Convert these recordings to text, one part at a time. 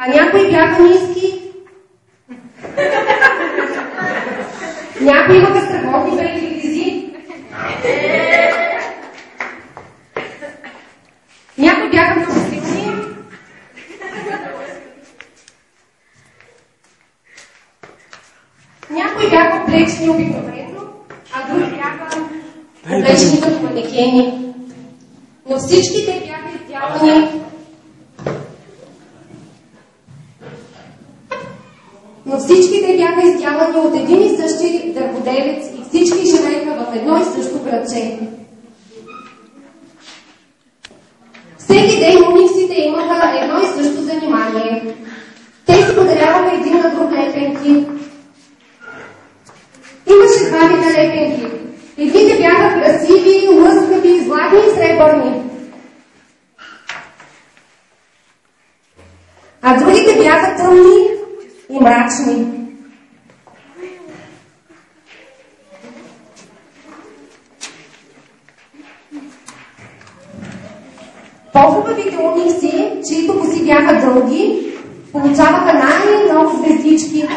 А някои бяха ниски. Някои имаха страхотни бели ризи. Някои бяха много силни. Някои бяха облечени обикновено, а други бяха облечени като манекени. Но всички те бяха издялани. Но всички те бяха издялани от един и същи дърводелец и всички живееха в едно и също градче. Всеки ден униксите имаха едно и също занимание. Те си подаряваха един на друг лепенки. Имаше два вида лепенки. Едните бяха красиви, лъскави, златни и сребърни. А другите бяха тъмни и мрачни. По-хубавите уникси, чието коси бяха дълги, получаваха най-много звездички.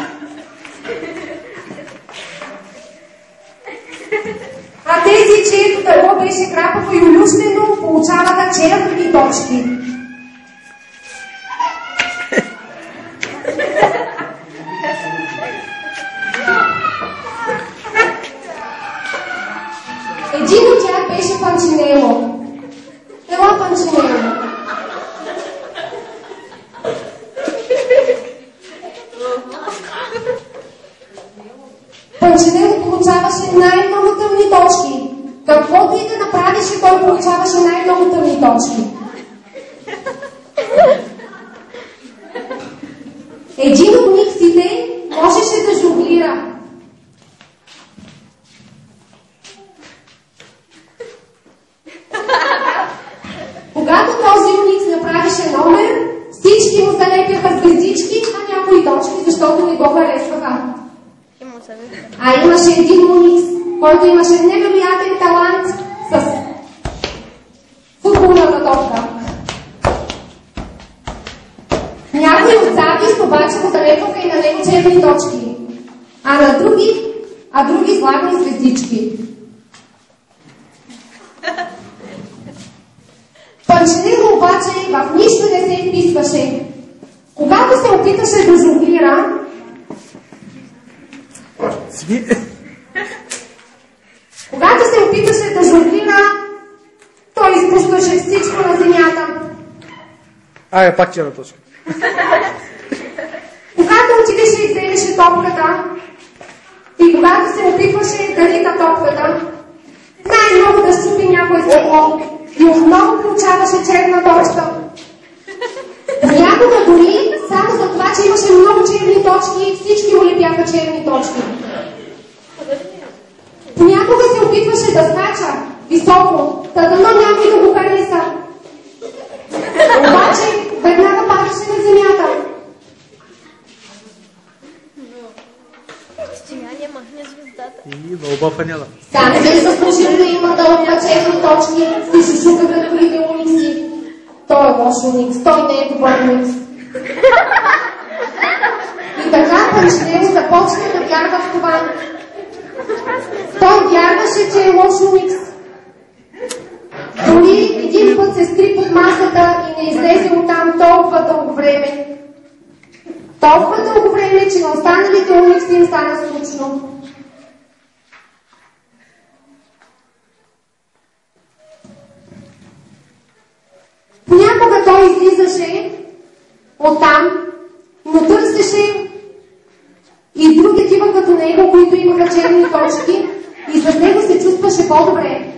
А тези, чието дърво беше крапаво и улющено, получаваха червени точки. Един от тях беше Панчинело. Ела, Панчинело. Панчинело получаваше най-много тъмни точки. Каквото и да направеше, той получаваше най-много тъмни точки. Един от униксите можеше да жонглира. Когато този уникс направише номер, всички му залепяха звездички, а някои точки, защото не го харесваха. А имаше един уникс, който имаше невероятен талант с футболната топка. Някои от завист обаче го залепваха и на него черни точки, а други златни звездички. Панчинело обаче в нищо не се вписваше. Когато се опиташе да жонглира, той изпускаше всичко на земята. Пак черна точка. Когато отидеше и вземеше топката и когато се опитваше да рита топката, най-много да щупи някой стъкло и отново получаваше черна точка. Понякога дори, само за това, че имаше много черни точки, всички му лепяха черни точки. Понякога се опитваше да скача високо, дано някой да го хареса. Обаче веднага падаше на земята. И дълба фаняла. Сам се заслужил да има дълба черни точки, си шушукаха другите уникси. Той е лош уникс, той не е добър уникс. И така Панчинело започна да вярва в това. Той вярваше, че е лош уникс. Дори един път се скри под масата и не излезе оттам толкова дълго време. Толкова дълго време, че на останалите уникси им стана скучно. Понякога той излизаше оттам, но търсеше и други такива като него, които имаха черни точки и с него се чувстваше по-добре.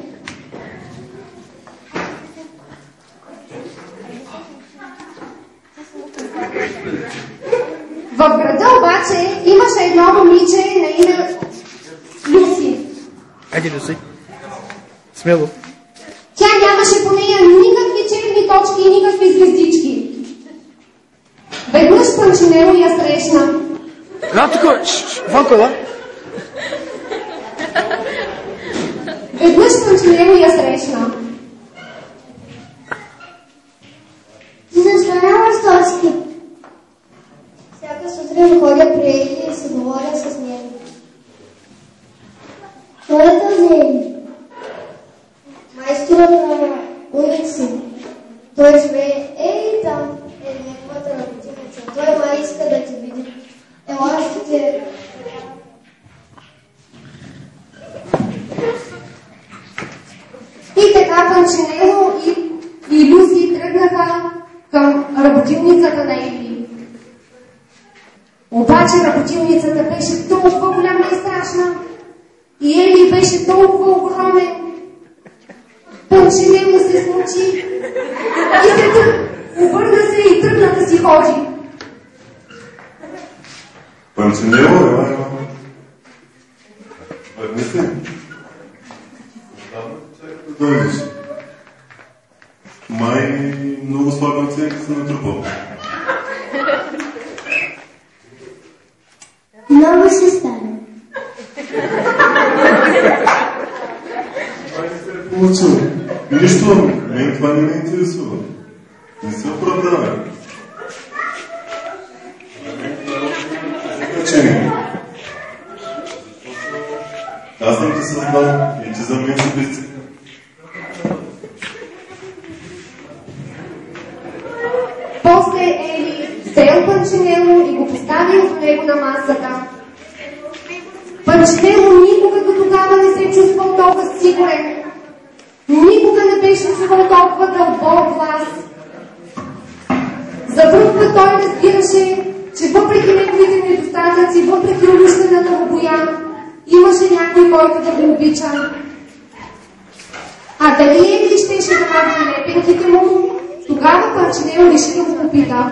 В града обаче имаше едно момиче на име Люси. Айде, Люси. Смело. Тя нямаше по нея никакви черни точки и никакви звездички. Веднъж Панчинело я срещна. Тук, Ванко, ела. Веднъж Панчинело я срещна. Защо нямаш точки? Сутрин ходя при Ели и се говоря с него. Кой е този Ели? Майсторът на уникси. Той живее там, неговата работиница. Той май иска да ти види. Ела ще те... И така Панчинело и Люси тръгнаха към работилницата на Ели. Обаче работилницата беше толкова голяма и страшна и Ели беше толкова огромен. Панчинело се смучи и се обърна се и тръгна да си ходи. Панчинело, ела. Върни се. Дойдеш. Май много слаба оценка се натрупал. Много се стара. Май не се е получил. Нищо, мен това не ме интересува. Не се оправдава. Значение. Аз съм те създал и ти за мен си безценен. После Ели взел Панчинело и го поставил до него на масата. Панчинело никога до тогава не се чувствал толкова сигурен. Никога не беше чувал толкова дълбок глас. За друг път той разбираше, че въпреки неговите недостатъци, въпреки умишлената му боя, имаше някой, който да го обича. А дали Ели щеше да махне лепенките му, тогава Панчинело реши да го попита.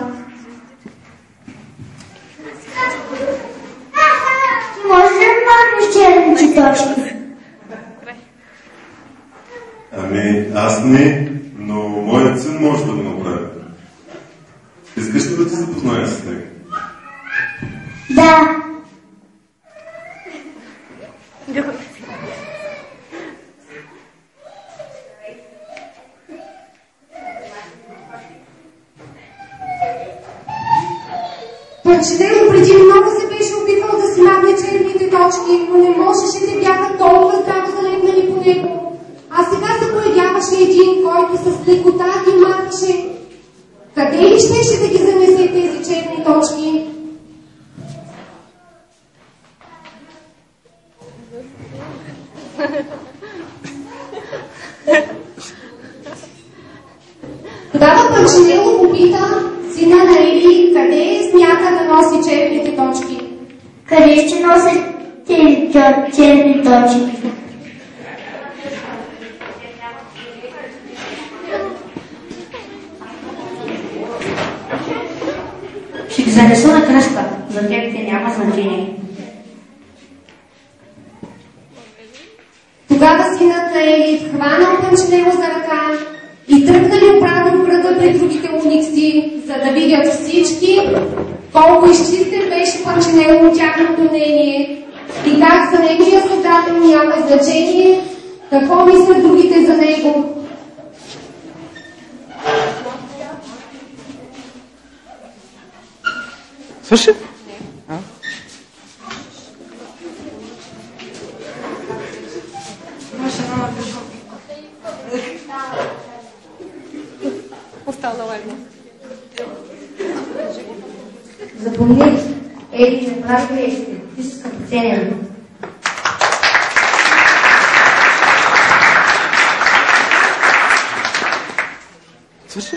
Ти можеш да махнеш черните точки? Ами, аз не, но моят син може да го направи. Искаш ли да ти запозная с него? Да. Панчинело преди много се беше опитвал да си махне черните точки, но не можеше, те бяха толкова здраво залепнали по него. А сега се появяваше един, който с лекота ги махаше. Къде ли щеше да ги занесе тези черни точки? Тогава Панчинело попита сина на Ели къде смята да носи черните точки. Къде ще носи тези черни точки? Ще ги занеса на кръста. За теб те няма значение. Тогава синът на Ели хванал Панчинело за ръка и тръгнали обратно в града пред другите уникси, за да видят всички колко изчистен беше Панчинело от тяхното мнение и как за неговия създател няма значение какво мислят другите за него. Свърши? Остана едно. Запомни, Ели не прави грешки. Ти си скъпоценен. Свърши?